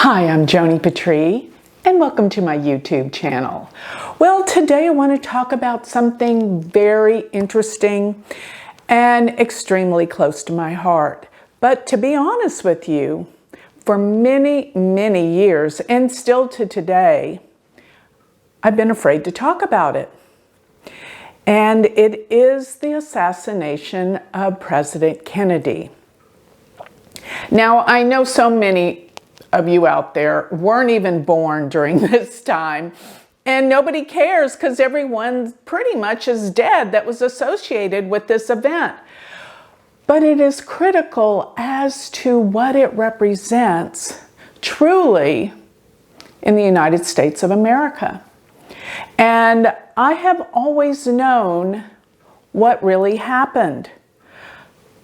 Hi, I'm Joni Patry, and welcome to my YouTube channel. Well, today I want to talk about something very interesting and extremely close to my heart. But to be honest with you, for many, many years, and still to today, I've been afraid to talk about it. And it is the assassination of President Kennedy. Now, I know so many of you out there weren't even born during this time, and nobody cares because everyone pretty much is dead that was associated with this event. But it is critical as to what it represents truly in the United States of America. And I have always known what really happened.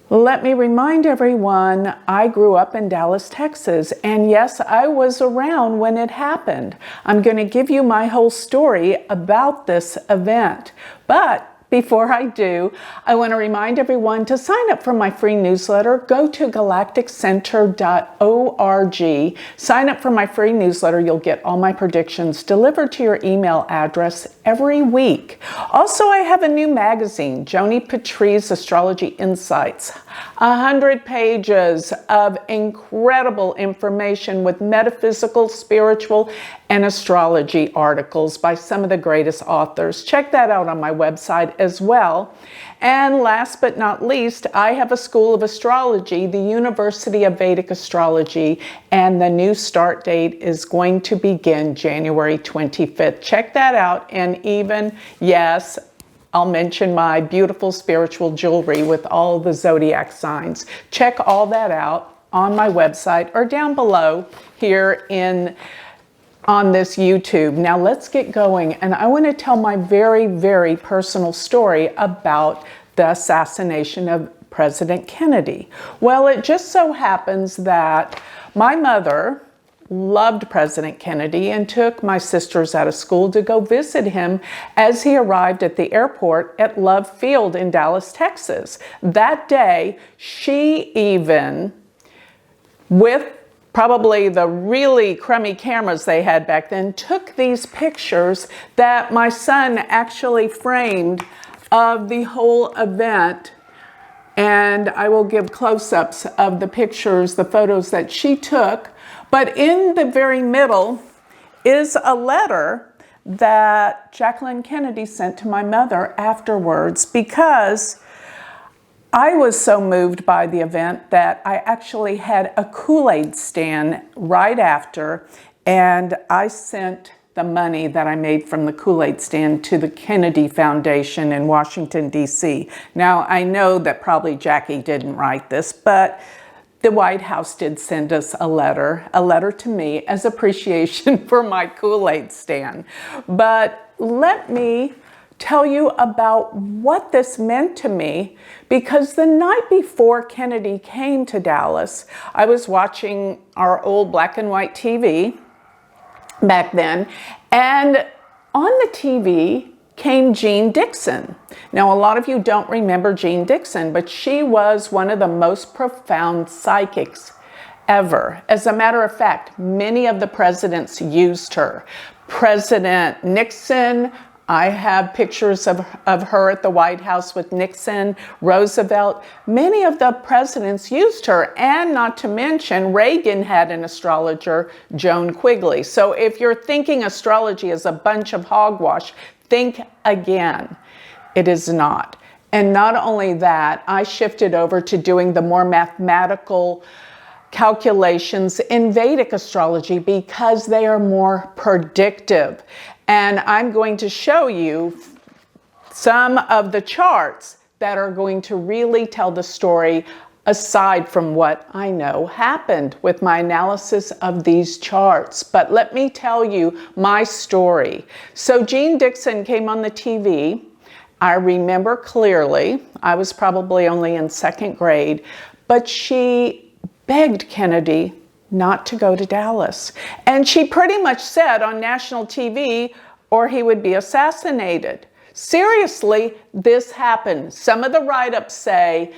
Let me remind everyone, I grew up in Dallas, Texas, and yes, I was around when it happened. I'm going to give you my whole story about this event. But before I do, I want to remind everyone to sign up for my free newsletter. Go to galacticcenter.org. Sign up for my free newsletter. You'll get all my predictions delivered to your email address every week. Also, I have a new magazine, Joni Patry's Astrology Insights. 100 pages of incredible information with metaphysical, spiritual, and astrology articles by some of the greatest authors. Check that out on my website as well. And last but not least, I have a school of astrology, the University of Vedic Astrology, and the new start date is going to begin January 25th. Check that out. And even, yes, I'll mention my beautiful spiritual jewelry with all the zodiac signs. Check all that out on my website or down below here on this YouTube. Now let's get going. And I want to tell my very, very personal story about the assassination of President Kennedy. Well, it just so happens that my mother loved President Kennedy and took my sisters out of school to go visit him as he arrived at the airport at Love Field in Dallas, Texas. That day, she even, with probably the really crummy cameras they had back then, took these pictures that my son actually framed of the whole event. And I will give close-ups of the pictures, the photos that she took. But in the very middle is a letter that Jacqueline Kennedy sent to my mother afterwards, because I was so moved by the event that I actually had a Kool-Aid stand right after, and I sent the money that I made from the Kool-Aid stand to the Kennedy Foundation in Washington, D.C. Now, I know that probably Jackie didn't write this, but the White House did send us a letter to me as appreciation for my Kool-Aid stand. But let me tell you about what this meant to me, because the night before Kennedy came to Dallas, I was watching our old black and white TV back then, and on the TV came Jean Dixon. Now, a lot of you don't remember Jean Dixon, but she was one of the most profound psychics ever. As a matter of fact, many of the presidents used her. President Nixon, I have pictures of her at the White House with Nixon, Roosevelt. Many of the presidents used her, and not to mention Reagan had an astrologer, Joan Quigley. So if you're thinking astrology is a bunch of hogwash, think again. It is not. And not only that, I shifted over to doing the more mathematical calculations in Vedic astrology because they are more predictive. And I'm going to show you some of the charts that are going to really tell the story aside from what I know happened with my analysis of these charts. But let me tell you my story. So Jean Dixon came on the TV. I remember clearly, I was probably only in second grade, but she begged Kennedy not to go to Dallas. And she pretty much said on national TV, or he would be assassinated. Seriously, this happened. Some of the write-ups say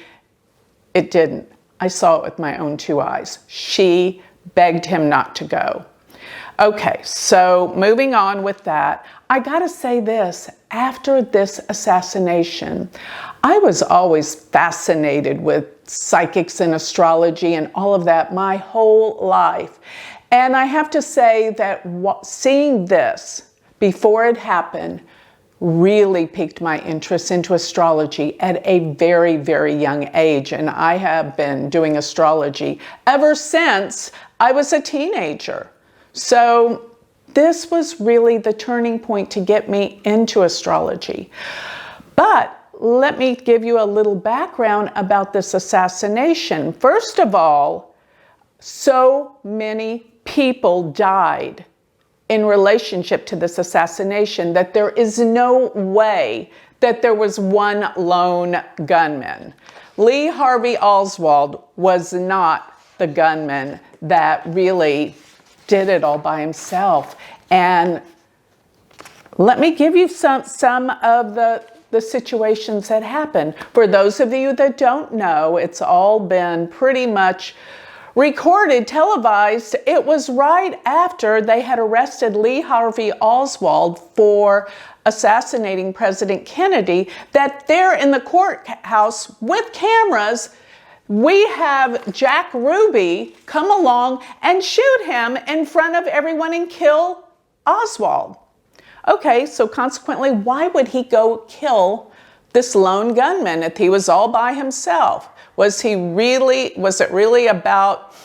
it didn't. I saw it with my own two eyes. She begged him not to go. Okay, so moving on with that, I gotta say this, after this assassination, I was always fascinated with psychics and astrology and all of that my whole life. And I have to say that seeing this before it happened really piqued my interest into astrology at a very, very young age. And I have been doing astrology ever since I was a teenager. So this was really the turning point to get me into astrology. But let me give you a little background about this assassination. First of all, so many people died in relationship to this assassination that there is no way that there was one lone gunman. Lee Harvey Oswald was not the gunman that really did it all by himself. And let me give you some of the situations that happened. For those of you that don't know, it's all been pretty much recorded, televised. It was right after they had arrested Lee Harvey Oswald for assassinating President Kennedy that there in the courthouse with cameras, we have Jack Ruby come along and shoot him in front of everyone and kill Oswald. Okay, so consequently, why would he go kill this lone gunman if he was all by himself? Was it really about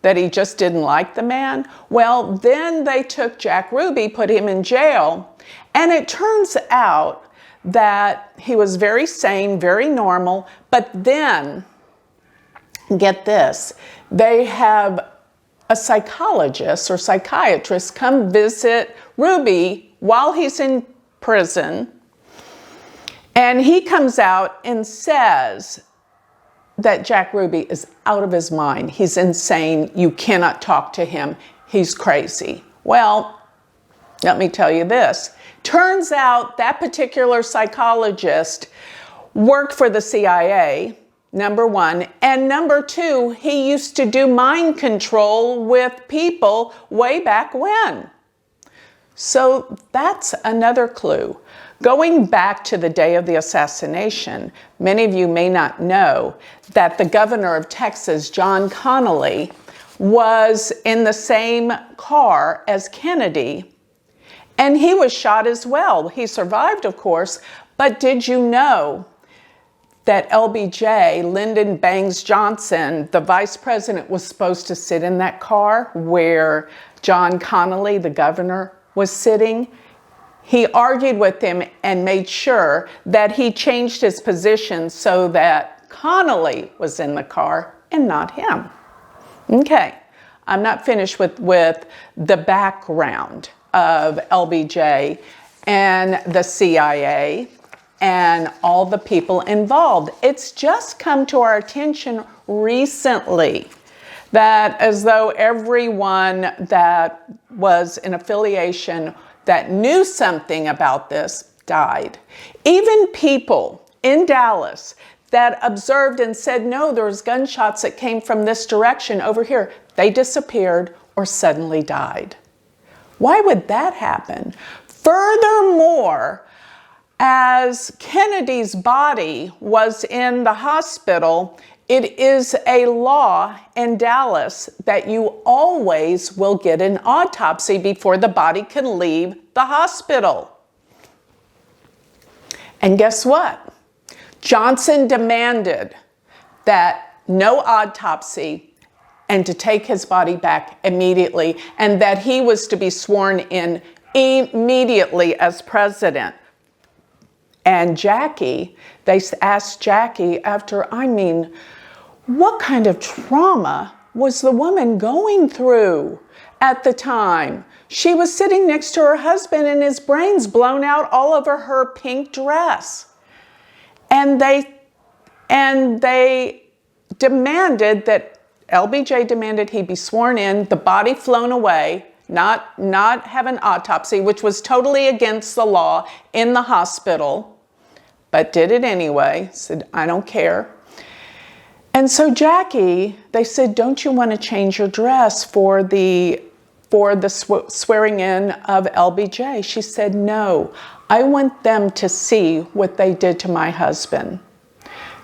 that he just didn't like the man? Well, then they took Jack Ruby, put him in jail, and it turns out that he was very sane, very normal, but then, get this, they have a psychologist or psychiatrist come visit Ruby while he's in prison, and he comes out and says that Jack Ruby is out of his mind. He's insane. You cannot talk to him. He's crazy. Well, let me tell you this. Turns out that particular psychologist worked for the CIA, number one, and number two, he used to do mind control with people way back when. So that's another clue. Going back to the day of the assassination, many of you may not know that the governor of Texas, John Connally, was in the same car as Kennedy, and he was shot as well. He survived, of course, but did you know that LBJ, Lyndon Bangs Johnson, the vice president, was supposed to sit in that car where John Connally, the governor, was sitting? He argued with him and made sure that he changed his position so that Connally was in the car and not him. Okay, I'm not finished with the background of LBJ and the CIA and all the people involved. It's just come to our attention recently that as though everyone that was in affiliation that knew something about this died. Even people in Dallas that observed and said, no, there was gunshots that came from this direction over here, they disappeared or suddenly died. Why would that happen? Furthermore, as Kennedy's body was in the hospital, it is a law in Dallas that you always will get an autopsy before the body can leave the hospital. And guess what? Johnson demanded that no autopsy and to take his body back immediately, and that he was to be sworn in immediately as president. And Jackie, they asked Jackie after, what kind of trauma was the woman going through at the time? She was sitting next to her husband and his brains blown out all over her pink dress. And they demanded that, LBJ demanded he be sworn in, the body flown away, not have an autopsy, which was totally against the law in the hospital, but did it anyway, said, I don't care. And so Jackie, they said, don't you want to change your dress for the swearing in of LBJ? She said, no, I want them to see what they did to my husband.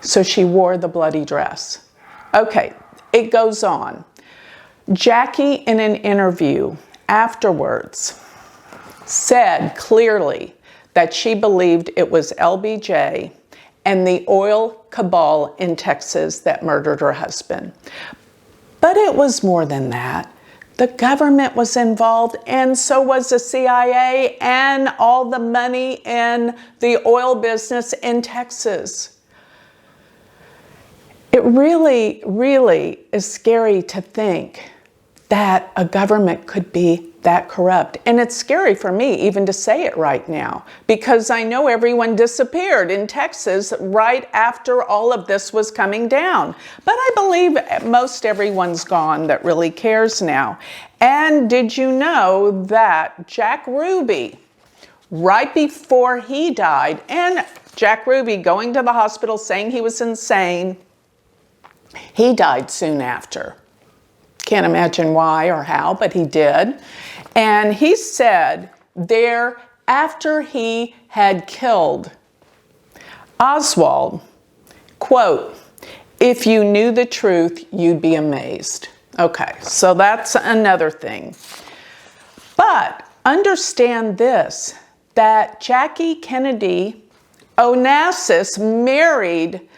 So she wore the bloody dress. Okay, it goes on. Jackie, in an interview afterwards, said clearly that she believed it was LBJ and the oil cabal in Texas that murdered her husband. But it was more than that. The government was involved, and so was the CIA and all the money in the oil business in Texas. It really, really is scary to think that a government could be that corrupt. And it's scary for me even to say it right now, because I know everyone disappeared in Texas right after all of this was coming down. But I believe most everyone's gone that really cares now. And did you know that Jack Ruby, right before he died, and Jack Ruby going to the hospital saying he was insane, he died soon after. Can't imagine why or how, but he did. And he said there, after he had killed Oswald, quote, if you knew the truth, you'd be amazed. Okay, so that's another thing. But understand this, that Jackie Kennedy Onassis married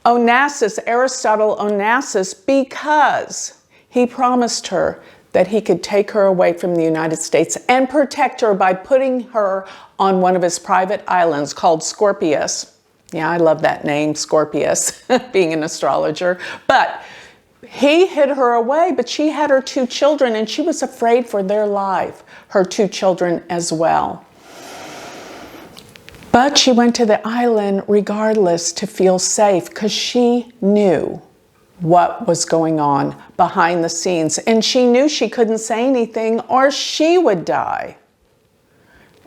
Aristotle Onassis, because he promised her that he could take her away from the United States and protect her by putting her on one of his private islands called Scorpius. Yeah, I love that name, Scorpius, being an astrologer. But he hid her away, but she had her 2 children, and she was afraid for their life, her 2 children as well. But she went to the island regardless to feel safe, because she knew what was going on behind the scenes. And she knew she couldn't say anything or she would die.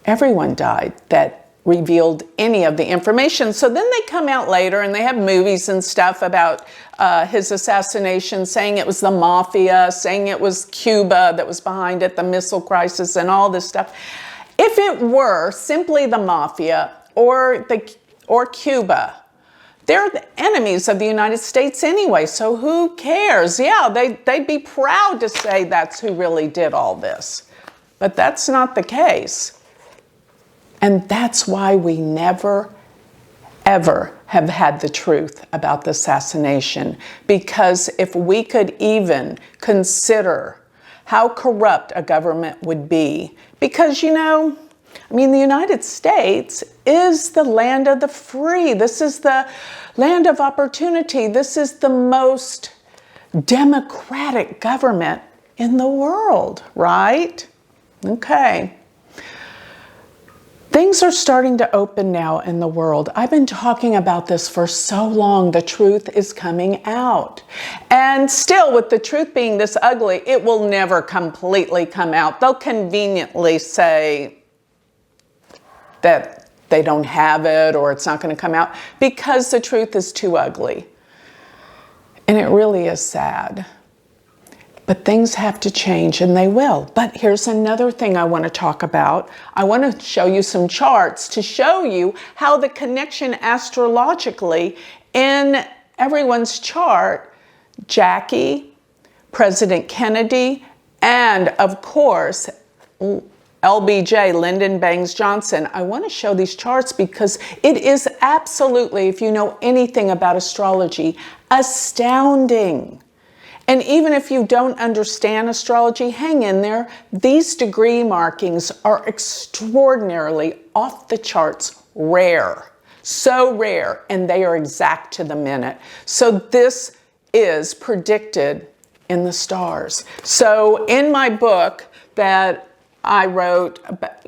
Everyone died that revealed any of the information. So then they come out later and they have movies and stuff about his assassination, saying it was the mafia, saying it was Cuba that was behind it, the missile crisis and all this stuff. If it were simply the mafia or Cuba, they're the enemies of the United States anyway, so who cares? Yeah, they'd be proud to say that's who really did all this. But that's not the case. And that's why we never, ever have had the truth about the assassination. Because if we could even consider how corrupt a government would be, because, you know, I mean, the United States is the land of the free. This is the land of opportunity. This is the most democratic government in the world, right? Okay. Things are starting to open now in the world. I've been talking about this for so long. The truth is coming out. And still, with the truth being this ugly, it will never completely come out. They'll conveniently say that they don't have it or it's not going to come out because the truth is too ugly. And it really is sad. But things have to change, and they will. But here's another thing I want to talk about. I want to show you some charts to show you how the connection astrologically in everyone's chart, Jackie, President Kennedy, and of course, LBJ, Lyndon Bangs Johnson. I want to show these charts because it is absolutely, if you know anything about astrology, astounding. And even if you don't understand astrology, hang in there. These degree markings are extraordinarily off the charts rare. So rare, and they are exact to the minute. So this is predicted in the stars. So in my book that I wrote,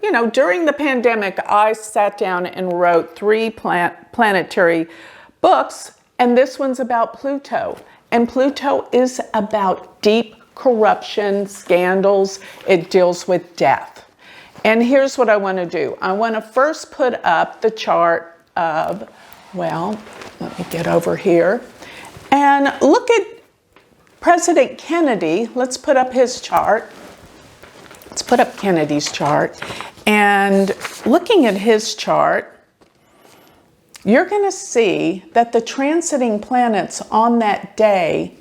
you know, during the pandemic, I sat down and wrote 3 planetary books, and this one's about Pluto. And Pluto is about deep corruption, scandals. It deals with death. And here's what I want to do. I want to first put up the chart of, well, let me get over here. And look at President Kennedy. Let's put up his chart. Let's put up Kennedy's chart. And looking at his chart, you're going to see that the transiting planets on that day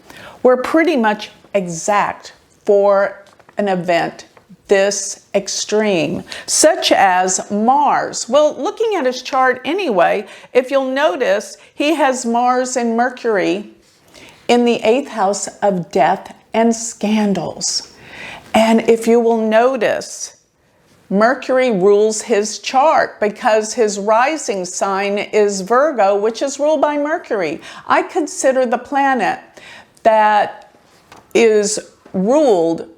were pretty much exact for an event this extreme, such as Mars. Well, looking at his chart anyway, if you'll notice, he has Mars and Mercury in the 8th house of death and scandals. And if you will notice, Mercury rules his chart because his rising sign is Virgo, which is ruled by Mercury. I consider the planet that is ruled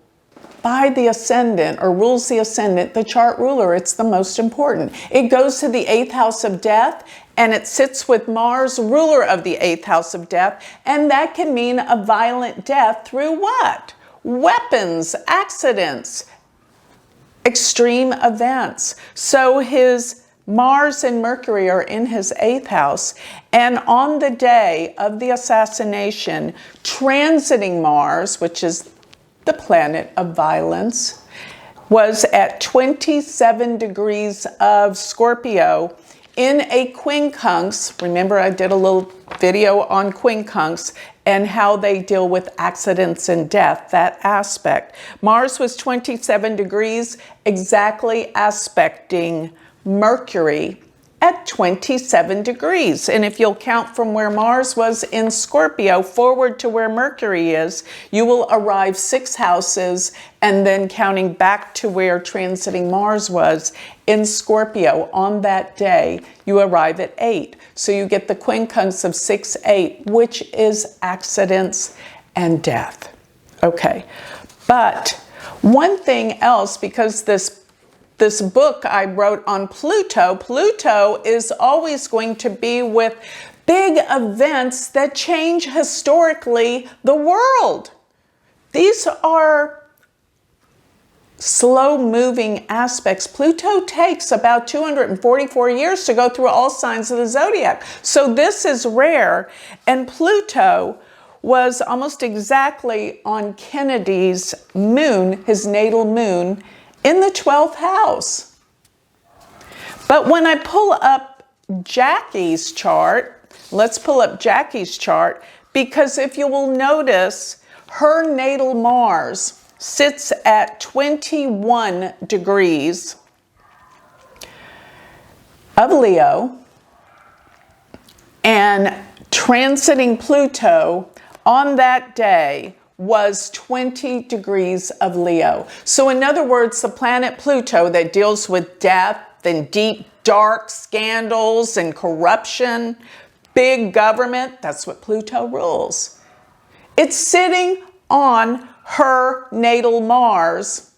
by the ascendant, or rules the ascendant, the chart ruler. It's the most important. It goes to the 8th house of death, and it sits with Mars, ruler of the 8th house of death, and that can mean a violent death through what? Weapons, accidents, extreme events. So his Mars and Mercury are in his 8th house, and on the day of the assassination, transiting Mars, which is the planet of violence, was at 27 degrees of Scorpio in a quincunx. Remember, I did a little video on quincunx and how they deal with accidents and death, that aspect. Mars was 27 degrees, exactly aspecting Mercury at 27 degrees. And if you'll count from where Mars was in Scorpio forward to where Mercury is, you will arrive 6 houses, and then counting back to where transiting Mars was in Scorpio on that day, you arrive at 8. So you get the quincunx of 6, 8, which is accidents and death. Okay, but one thing else, because this book I wrote on Pluto, Pluto is always going to be with big events that change historically the world. These are slow-moving aspects. Pluto takes about 244 years to go through all signs of the zodiac. So this is rare. And Pluto was almost exactly on Kennedy's moon, his natal moon, in the 12th house. But when I pull up Jackie's chart, let's pull up Jackie's chart, because if you will notice, her natal Mars sits at 21 degrees of Leo, and transiting Pluto on that day was 20 degrees of Leo. So in other words, the planet Pluto that deals with death and deep, dark scandals and corruption, big government, that's what Pluto rules. It's sitting on her natal Mars,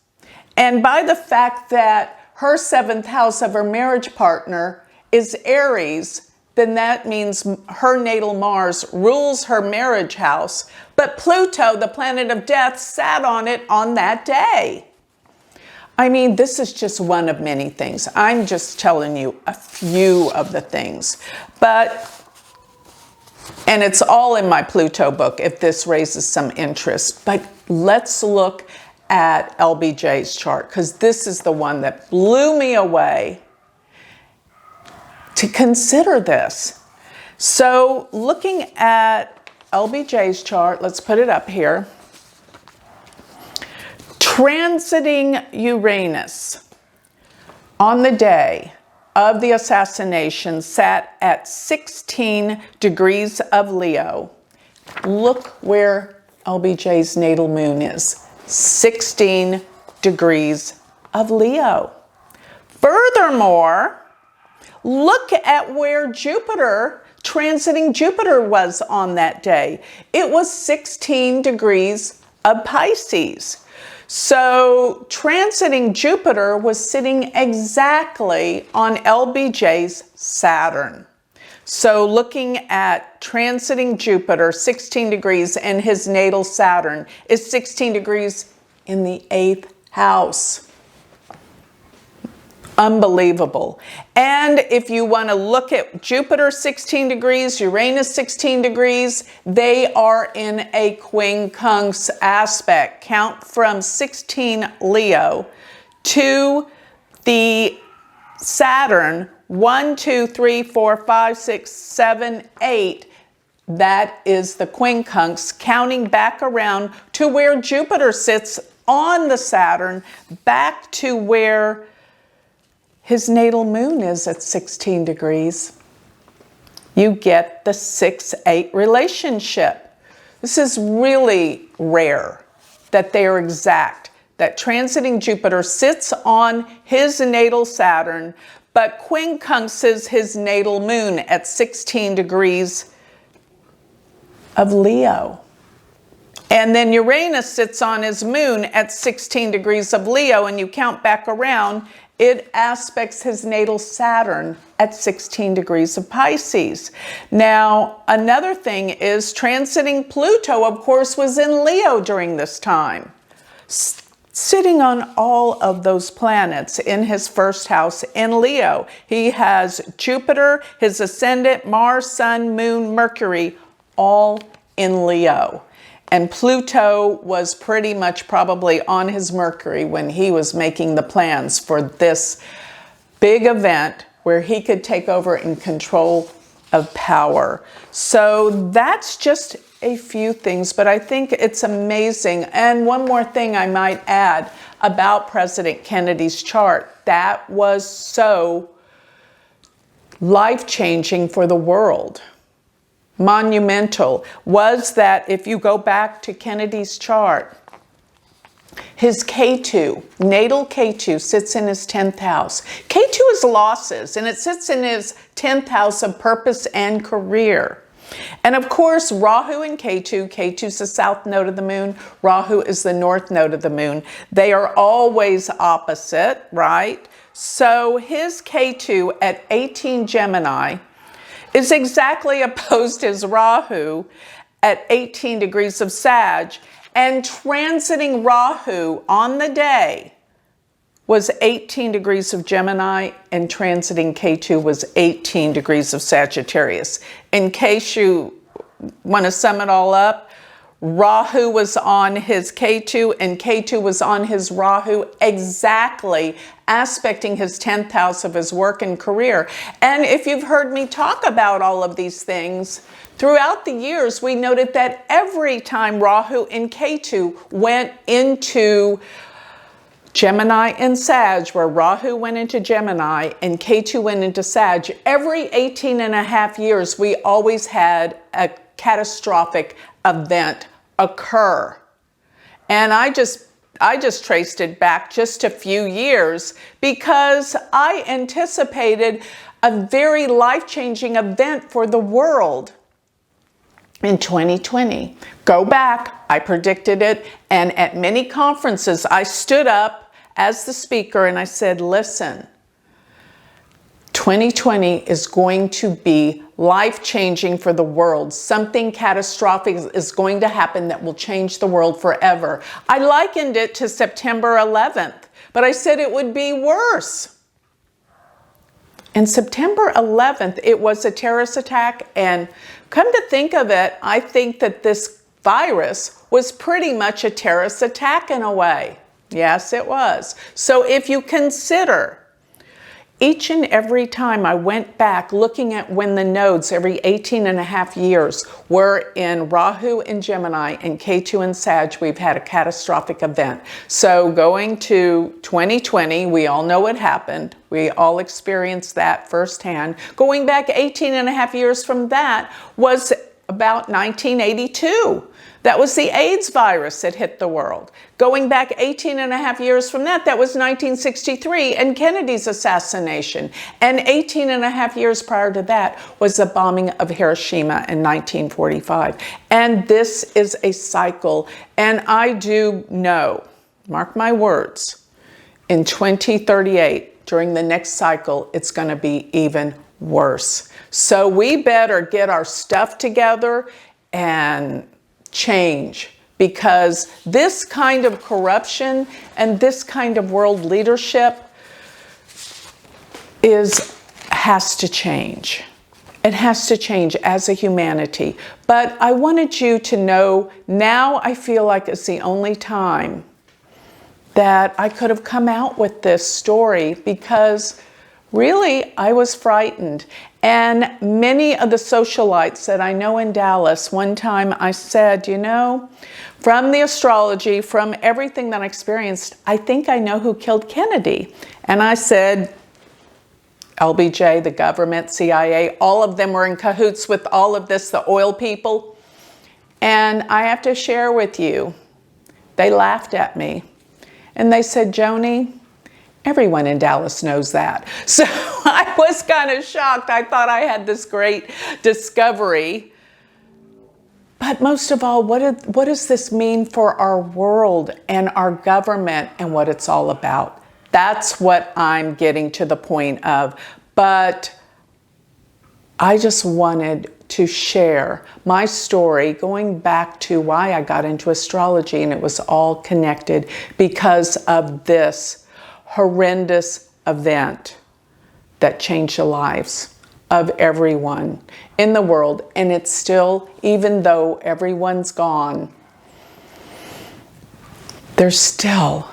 and by the fact that her 7th house of her marriage partner is Aries, then that means her natal Mars rules her marriage house, but Pluto, the planet of death, sat on it on that day. I mean, this is just one of many things. I'm just telling you a few of the things, and it's all in my Pluto book if this raises some interest. But let's look at LBJ's chart, because this is the one that blew me away to consider this. So looking at LBJ's chart, let's put it up here. Transiting Uranus on the day of the assassination sat at 16 degrees of Leo. Look where LBJ's natal moon is. 16 degrees of Leo. Furthermore, look at where Jupiter, transiting Jupiter, was on that day. It was 16 degrees of Pisces. So transiting Jupiter was sitting exactly on LBJ's Saturn. So looking at transiting Jupiter, 16 degrees, and his natal Saturn is 16 degrees in the 8th house. Unbelievable. And if you want to look at Jupiter 16 degrees, Uranus 16 degrees, they are in a quincunx aspect. Count from 16 Leo to the Saturn, 1, 2, 3, 4, 5, 6, 7, 8. That is the quincunx, counting back around to where Jupiter sits on the Saturn, back to where his natal moon is at 16 degrees. You get the 6-8 relationship. This is really rare that they are exact, that transiting Jupiter sits on his natal Saturn, but quincunxes his natal moon at 16 degrees of Leo. And then Uranus sits on his moon at 16 degrees of Leo, and you count back around, it aspects his natal Saturn at 16 degrees of Pisces. Now, another thing is transiting Pluto, of course, was in Leo during this time, sitting on all of those planets in his first house in Leo. He has Jupiter, his ascendant, Mars, Sun, Moon, Mercury, all in Leo. And Pluto was pretty much probably on his Mercury when he was making the plans for this big event where he could take over in control of power. So that's just a few things, but I think it's amazing. And one more thing I might add about President Kennedy's chart that was so life-changing for the world, monumental, was that if you go back to Kennedy's chart, his K2, natal K2, sits in his 10th house. K2 is losses, and it sits in his 10th house of purpose and career. And of course, Rahu and K2, K2 is the south node of the moon, Rahu is the north node of the moon. They are always opposite, right? So his K2 at 18 Gemini is exactly opposed to his Rahu at 18 degrees of Sag, and transiting Rahu on the day was 18 degrees of Gemini, and transiting K2 was 18 degrees of Sagittarius. In case you want to sum it all up, Rahu was on his K2 and K2 was on his Rahu, exactly aspecting his 10th house of his work and career. And if you've heard me talk about all of these things, throughout the years, we noted that every time Rahu and K2 went into Gemini and Sag, where Rahu went into Gemini and K2 went into Sag, every 18 and a half years, we always had a catastrophic event occur. And I just traced it back just a few years because I anticipated a very life-changing event for the world in 2020. Go back, I predicted it, and at many conferences I stood up as the speaker and I said, listen, 2020 is going to be life-changing for the world. Something catastrophic is going to happen that will change the world forever. I likened it to September 11th, but I said it would be worse. And September 11th, it was a terrorist attack, and come to think of it, I think that this virus was pretty much a terrorist attack in a way. Yes, it was. So if you consider each and every time I went back looking at when the nodes every 18 and a half years were in Rahu and Gemini and K2 and Sag, we've had a catastrophic event. So going to 2020, we all know what happened. We all experienced that firsthand. Going back 18 and a half years from that was about 1982. That was the AIDS virus that hit the world. Going back 18 and a half years from that, that was 1963 and Kennedy's assassination. And 18 and a half years prior to that was the bombing of Hiroshima in 1945. And this is a cycle. And I do know, mark my words, in 2038, during the next cycle, it's going to be even worse. So we better get our stuff together and change, because this kind of corruption and this kind of world leadership, has to change. It has to change as a humanity. But I wanted you to know, now I feel like it's the only time that I could have come out with this story, because really I was frightened. And many of the socialites that I know in Dallas, one time I said, you know, from the astrology, from everything that I experienced, I think I know who killed Kennedy. And I said, LBJ, the government, CIA, all of them were in cahoots with all of this, the oil people. And I have to share with you, they laughed at me. And they said, Joni, everyone in Dallas knows that. So I was kind of shocked. I thought I had this great discovery. But most of all, what does this mean for our world and our government and what it's all about? That's what I'm getting to the point of. But I just wanted to share my story, going back to why I got into astrology, and it was all connected because of this horrendous event that changed the lives of everyone in the world. And it's still, even though everyone's gone, there's still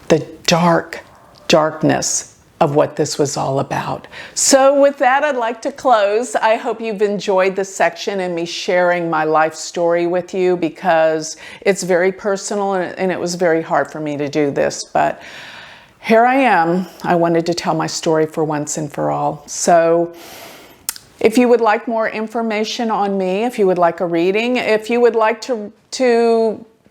the darkness of what this was all about. So with that, I'd like to close. I hope you've enjoyed this section and me sharing my life story with you, because it's very personal and it was very hard for me to do this. But here I am. I wanted to tell my story for once and for all. So if you would like more information on me, if you would like a reading, if you would like to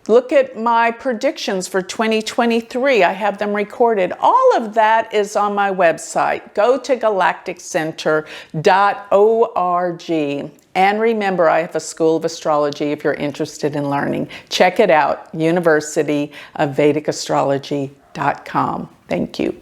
look at my predictions for 2023. I have them recorded. All of that is on my website. Go to galacticcenter.org. And remember, I have a School of Astrology if you're interested in learning. Check it out, University of Vedic Astrology.com. Thank you.